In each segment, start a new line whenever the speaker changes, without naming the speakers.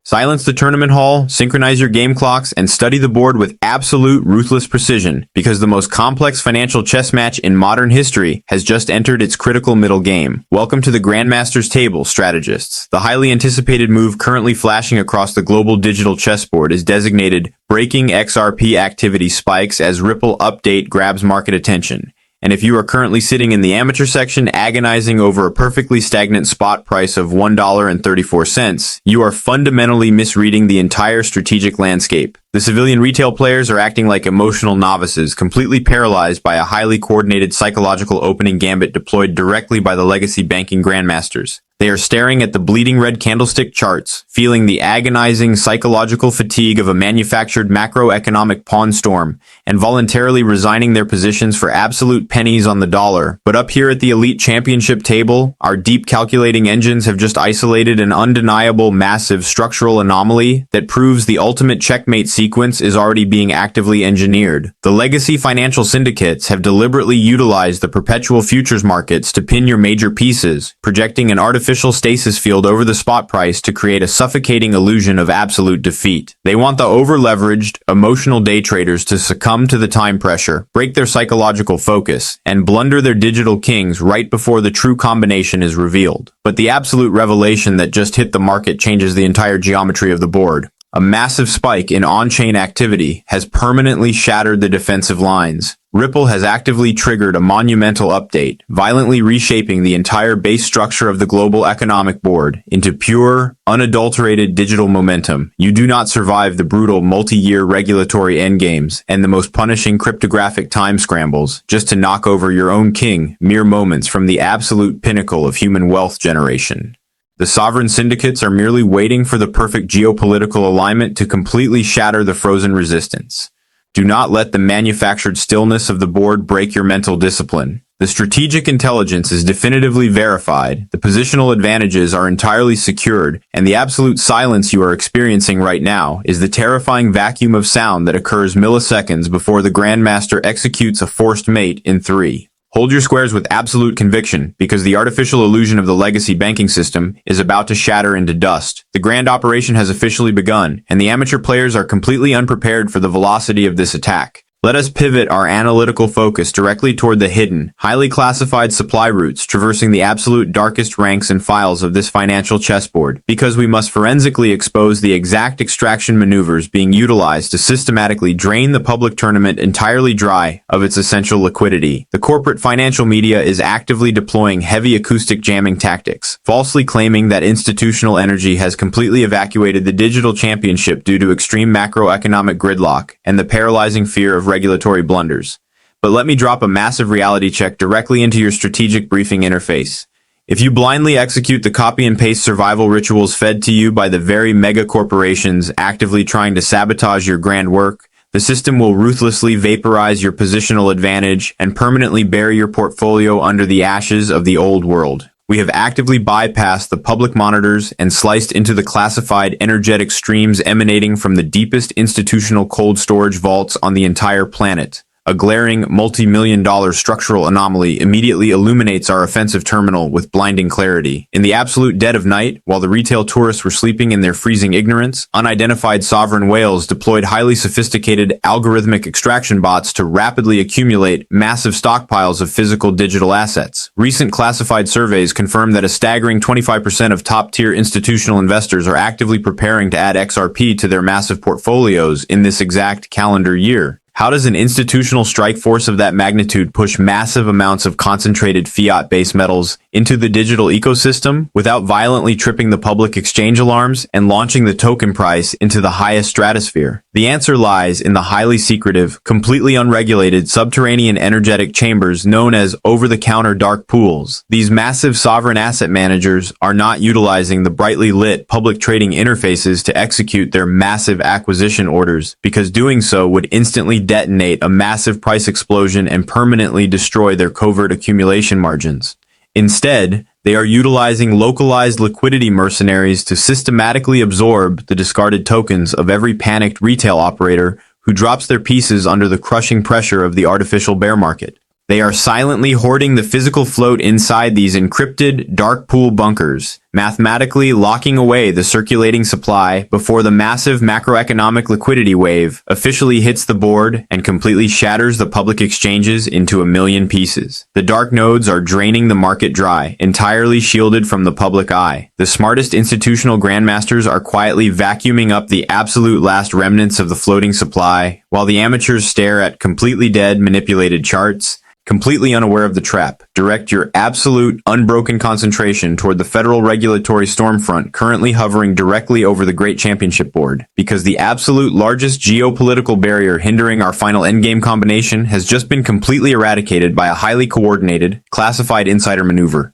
Silence the tournament hall, synchronize your game clocks, and study the board with absolute ruthless precision, because the most complex financial chess match in modern history has just entered its critical middle game. Welcome to the Grandmaster's Table, strategists. The highly anticipated move currently flashing across the global digital chessboard is designated Breaking XRP Activity Spikes as Ripple Update grabs market attention. And if you are currently sitting in the amateur section agonizing over a perfectly stagnant spot price of $1.34, you are fundamentally misreading the entire strategic landscape. The civilian retail players are acting like emotional novices, completely paralyzed by a highly coordinated psychological opening gambit deployed directly by the legacy banking grandmasters. They are staring at the bleeding red candlestick charts, feeling the agonizing psychological fatigue of a manufactured macroeconomic pawn storm, and voluntarily resigning their positions for absolute pennies on the dollar. But up here at the elite championship table, our deep calculating engines have just isolated an undeniable massive structural anomaly that proves the ultimate checkmate sequence is already being actively engineered. The legacy financial syndicates have deliberately utilized the perpetual futures markets to pin your major pieces, projecting an artificial stasis field over the spot price to create a suffocating illusion of absolute defeat. They want the over-leveraged, emotional day traders to succumb to the time pressure, break their psychological focus, and blunder their digital kings right before the true combination is revealed. But the absolute revelation that just hit the market changes the entire geometry of the board. A massive spike in on-chain activity has permanently shattered the defensive lines. Ripple has actively triggered a monumental update, violently reshaping the entire base structure of the global economic board into pure, unadulterated digital momentum. You do not survive the brutal multi-year regulatory endgames and the most punishing cryptographic time scrambles just to knock over your own king mere moments from the absolute pinnacle of human wealth generation. The sovereign syndicates are merely waiting for the perfect geopolitical alignment to completely shatter the frozen resistance. Do not let the manufactured stillness of the board break your mental discipline. The strategic intelligence is definitively verified, the positional advantages are entirely secured, and the absolute silence you are experiencing right now is the terrifying vacuum of sound that occurs milliseconds before the Grandmaster executes a forced mate in 3. Hold your squares with absolute conviction, because the artificial illusion of the legacy banking system is about to shatter into dust. The grand operation has officially begun, and the amateur players are completely unprepared for the velocity of this attack. Let us pivot our analytical focus directly toward the hidden, highly classified supply routes traversing the absolute darkest ranks and files of this financial chessboard, because we must forensically expose the exact extraction maneuvers being utilized to systematically drain the public tournament entirely dry of its essential liquidity. The corporate financial media is actively deploying heavy acoustic jamming tactics, falsely claiming that institutional energy has completely evacuated the digital championship due to extreme macroeconomic gridlock and the paralyzing fear of regulatory blunders. But let me drop a massive reality check directly into your strategic briefing interface. If you blindly execute the copy and paste survival rituals fed to you by the very mega corporations actively trying to sabotage your grand work, the system will ruthlessly vaporize your positional advantage and permanently bury your portfolio under the ashes of the old world. We have actively bypassed the public monitors and sliced into the classified energetic streams emanating from the deepest institutional cold storage vaults on the entire planet. A glaring, multi-million-dollar structural anomaly immediately illuminates our offensive terminal with blinding clarity. In the absolute dead of night, while the retail tourists were sleeping in their freezing ignorance, unidentified sovereign whales deployed highly sophisticated algorithmic extraction bots to rapidly accumulate massive stockpiles of physical digital assets. Recent classified surveys confirm that a staggering 25% of top-tier institutional investors are actively preparing to add XRP to their massive portfolios in this exact calendar year. How does an institutional strike force of that magnitude push massive amounts of concentrated fiat-based metals into the digital ecosystem without violently tripping the public exchange alarms and launching the token price into the highest stratosphere? The answer lies in the highly secretive, completely unregulated subterranean energetic chambers known as over-the-counter dark pools. These massive sovereign asset managers are not utilizing the brightly lit public trading interfaces to execute their massive acquisition orders, because doing so would instantly detonate a massive price explosion and permanently destroy their covert accumulation margins. Instead, they are utilizing localized liquidity mercenaries to systematically absorb the discarded tokens of every panicked retail operator who drops their pieces under the crushing pressure of the artificial bear market. They are silently hoarding the physical float inside these encrypted, dark pool bunkers, mathematically locking away the circulating supply before the massive macroeconomic liquidity wave officially hits the board and completely shatters the public exchanges into a million pieces. The dark nodes are draining the market dry, entirely shielded from the public eye. The smartest institutional grandmasters are quietly vacuuming up the absolute last remnants of the floating supply, while the amateurs stare at completely dead, manipulated charts. Completely unaware of the trap, direct your absolute, unbroken concentration toward the federal regulatory stormfront currently hovering directly over the Great Championship Board, because the absolute largest geopolitical barrier hindering our final endgame combination has just been completely eradicated by a highly coordinated, classified insider maneuver.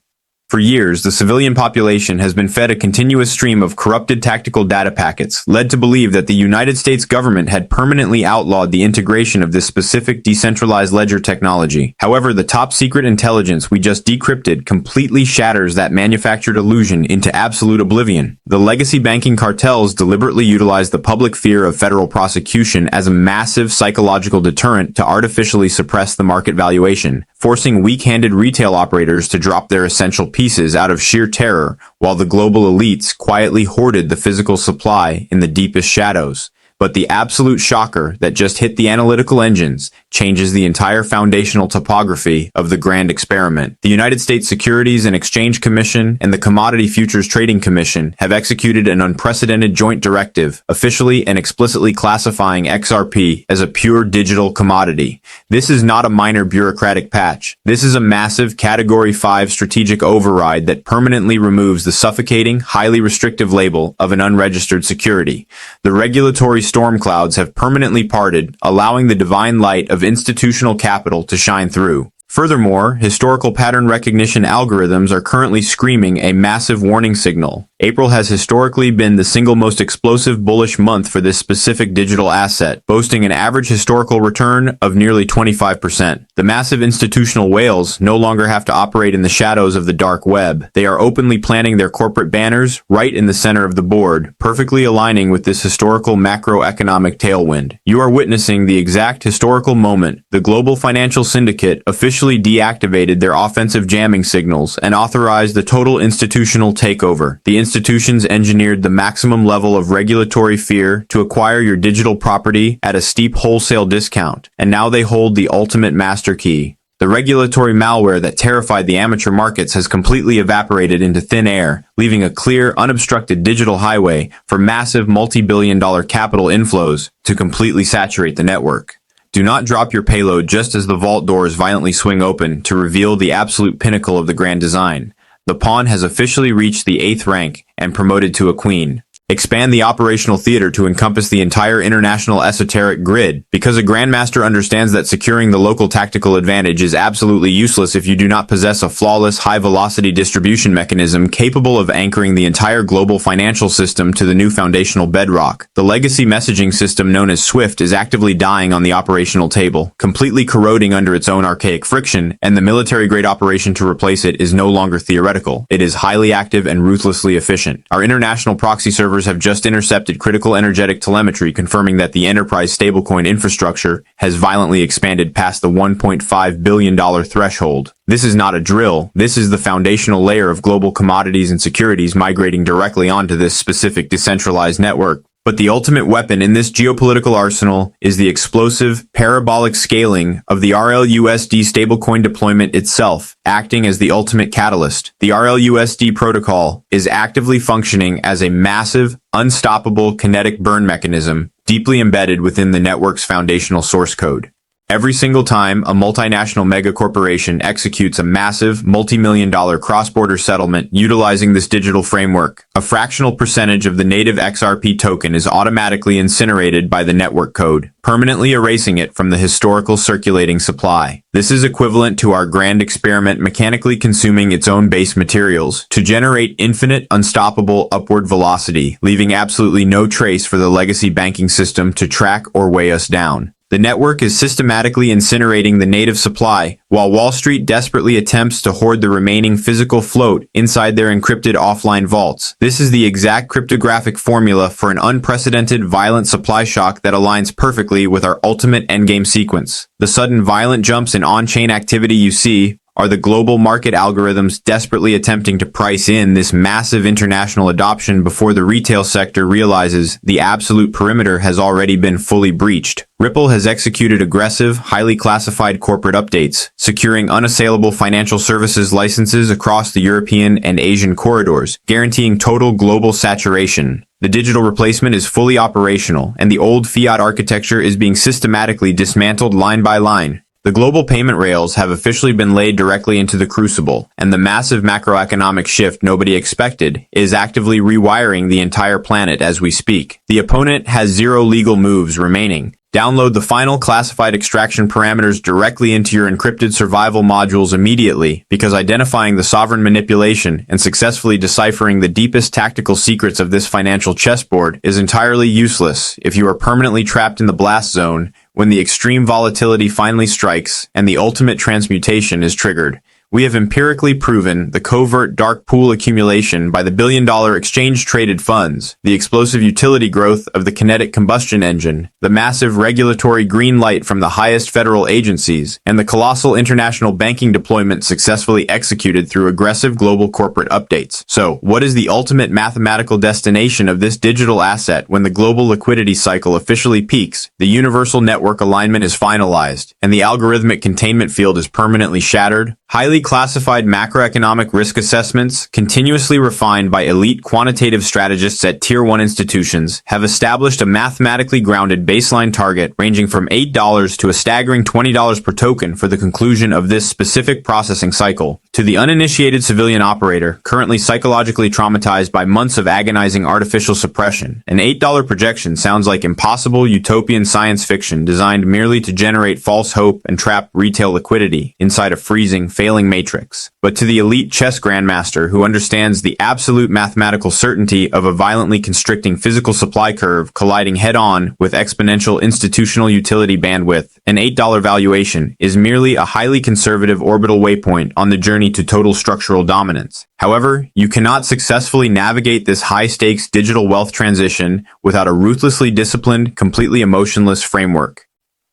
For years, the civilian population has been fed a continuous stream of corrupted tactical data packets, led to believe that the United States government had permanently outlawed the integration of this specific decentralized ledger technology. However, the top-secret intelligence we just decrypted completely shatters that manufactured illusion into absolute oblivion. The legacy banking cartels deliberately utilize the public fear of federal prosecution as a massive psychological deterrent to artificially suppress the market valuation, forcing weak-handed retail operators to drop their essential pieces out of sheer terror, while the global elites quietly hoarded the physical supply in the deepest shadows. But the absolute shocker that just hit the analytical engines changes the entire foundational topography of the grand experiment. The United States Securities and Exchange Commission and the Commodity Futures Trading Commission have executed an unprecedented joint directive, officially and explicitly classifying XRP as a pure digital commodity. This is not a minor bureaucratic patch. This is a massive Category 5 strategic override that permanently removes the suffocating, highly restrictive label of an unregistered security. The regulatory storm clouds have permanently parted, allowing the divine light of institutional capital to shine through. Furthermore, historical pattern recognition algorithms are currently screaming a massive warning signal. April has historically been the single most explosive bullish month for this specific digital asset, boasting an average historical return of nearly 25%. The massive institutional whales no longer have to operate in the shadows of the dark web. They are openly planting their corporate banners right in the center of the board, perfectly aligning with this historical macroeconomic tailwind. You are witnessing the exact historical moment the global financial syndicate officially deactivated their offensive jamming signals and authorized the total institutional takeover. The institutions engineered the maximum level of regulatory fear to acquire your digital property at a steep wholesale discount, and now they hold the ultimate master key. The regulatory malware that terrified the amateur markets has completely evaporated into thin air, leaving a clear, unobstructed digital highway for massive multi-billion-dollar capital inflows to completely saturate the network. Do not drop your payload just as the vault doors violently swing open to reveal the absolute pinnacle of the grand design. The pawn has officially reached the 8th rank and promoted to a queen. Expand the operational theater to encompass the entire international esoteric grid, because a grandmaster understands that securing the local tactical advantage is absolutely useless if you do not possess a flawless high-velocity distribution mechanism capable of anchoring the entire global financial system to the new foundational bedrock. The legacy messaging system known as SWIFT is actively dying on the operational table, completely corroding under its own archaic friction, and the military-grade operation to replace it is no longer theoretical. It is highly active and ruthlessly efficient. Our international proxy servers have just intercepted critical energetic telemetry confirming that the enterprise stablecoin infrastructure has violently expanded past the $1.5 billion threshold. This is not a drill. This is the foundational layer of global commodities and securities migrating directly onto this specific decentralized network. But the ultimate weapon in this geopolitical arsenal is the explosive, parabolic scaling of the RLUSD stablecoin deployment itself, acting as the ultimate catalyst. The RLUSD protocol is actively functioning as a massive, unstoppable kinetic burn mechanism deeply embedded within the network's foundational source code. Every single time a multinational megacorporation executes a massive, multi-million-dollar cross-border settlement utilizing this digital framework, a fractional percentage of the native XRP token is automatically incinerated by the network code, permanently erasing it from the historical circulating supply. This is equivalent to our grand experiment mechanically consuming its own base materials to generate infinite, unstoppable upward velocity, leaving absolutely no trace for the legacy banking system to track or weigh us down. The network is systematically incinerating the native supply, while Wall Street desperately attempts to hoard the remaining physical float inside their encrypted offline vaults. This is the exact cryptographic formula for an unprecedented violent supply shock that aligns perfectly with our ultimate endgame sequence. The sudden violent jumps in on-chain activity you see Are the global market algorithms desperately attempting to price in this massive international adoption before the retail sector realizes the absolute perimeter has already been fully breached? Ripple has executed aggressive, highly classified corporate updates, securing unassailable financial services licenses across the European and Asian corridors, guaranteeing total global saturation. The digital replacement is fully operational, and the old fiat architecture is being systematically dismantled line by line. The global payment rails have officially been laid directly into the crucible, and the massive macroeconomic shift nobody expected is actively rewiring the entire planet as we speak. The opponent has 0 legal moves remaining. Download the final classified extraction parameters directly into your encrypted survival modules immediately, because identifying the sovereign manipulation and successfully deciphering the deepest tactical secrets of this financial chessboard is entirely useless if you are permanently trapped in the blast zone when the extreme volatility finally strikes and the ultimate transmutation is triggered. We have empirically proven the covert dark pool accumulation by the billion-dollar exchange-traded funds, the explosive utility growth of the kinetic combustion engine, the massive regulatory green light from the highest federal agencies, and the colossal international banking deployment successfully executed through aggressive global corporate updates. So, what is the ultimate mathematical destination of this digital asset when the global liquidity cycle officially peaks, the universal network alignment is finalized, and the algorithmic containment field is permanently shattered? Highly classified macroeconomic risk assessments, continuously refined by elite quantitative strategists at Tier 1 institutions, have established a mathematically grounded baseline target ranging from $8 to a staggering $20 per token for the conclusion of this specific processing cycle. To the uninitiated civilian operator, currently psychologically traumatized by months of agonizing artificial suppression, an $8 projection sounds like impossible utopian science fiction designed merely to generate false hope and trap retail liquidity inside a freezing, failing matrix. But to the elite chess grandmaster who understands the absolute mathematical certainty of a violently constricting physical supply curve colliding head-on with exponential institutional utility bandwidth, an $8 valuation is merely a highly conservative orbital waypoint on the journey to total structural dominance. However, you cannot successfully navigate this high-stakes digital wealth transition without a ruthlessly disciplined, completely emotionless framework.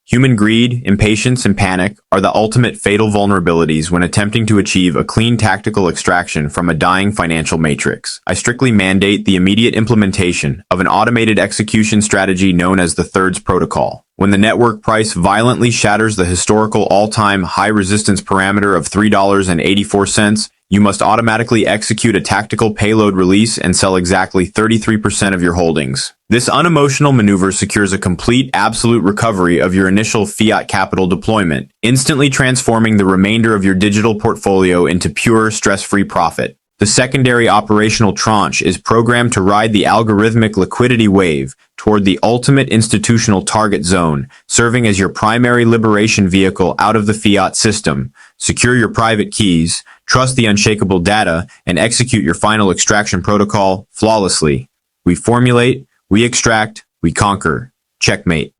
Human greed, impatience, and panic are the ultimate fatal vulnerabilities when attempting to achieve a clean tactical extraction from a dying financial matrix. I strictly mandate the immediate implementation of an automated execution strategy known as the Thirds Protocol. When the network price violently shatters the historical all-time high resistance parameter of $3.84, you must automatically execute a tactical payload release and sell exactly 33% of your holdings. This unemotional maneuver secures a complete, absolute recovery of your initial fiat capital deployment, instantly transforming the remainder of your digital portfolio into pure, stress-free profit. The secondary operational tranche is programmed to ride the algorithmic liquidity wave toward the ultimate institutional target zone, serving as your primary liberation vehicle out of the fiat system. Secure your private keys, trust the unshakable data, and execute your final extraction protocol flawlessly. We formulate, we extract, we conquer. Checkmate.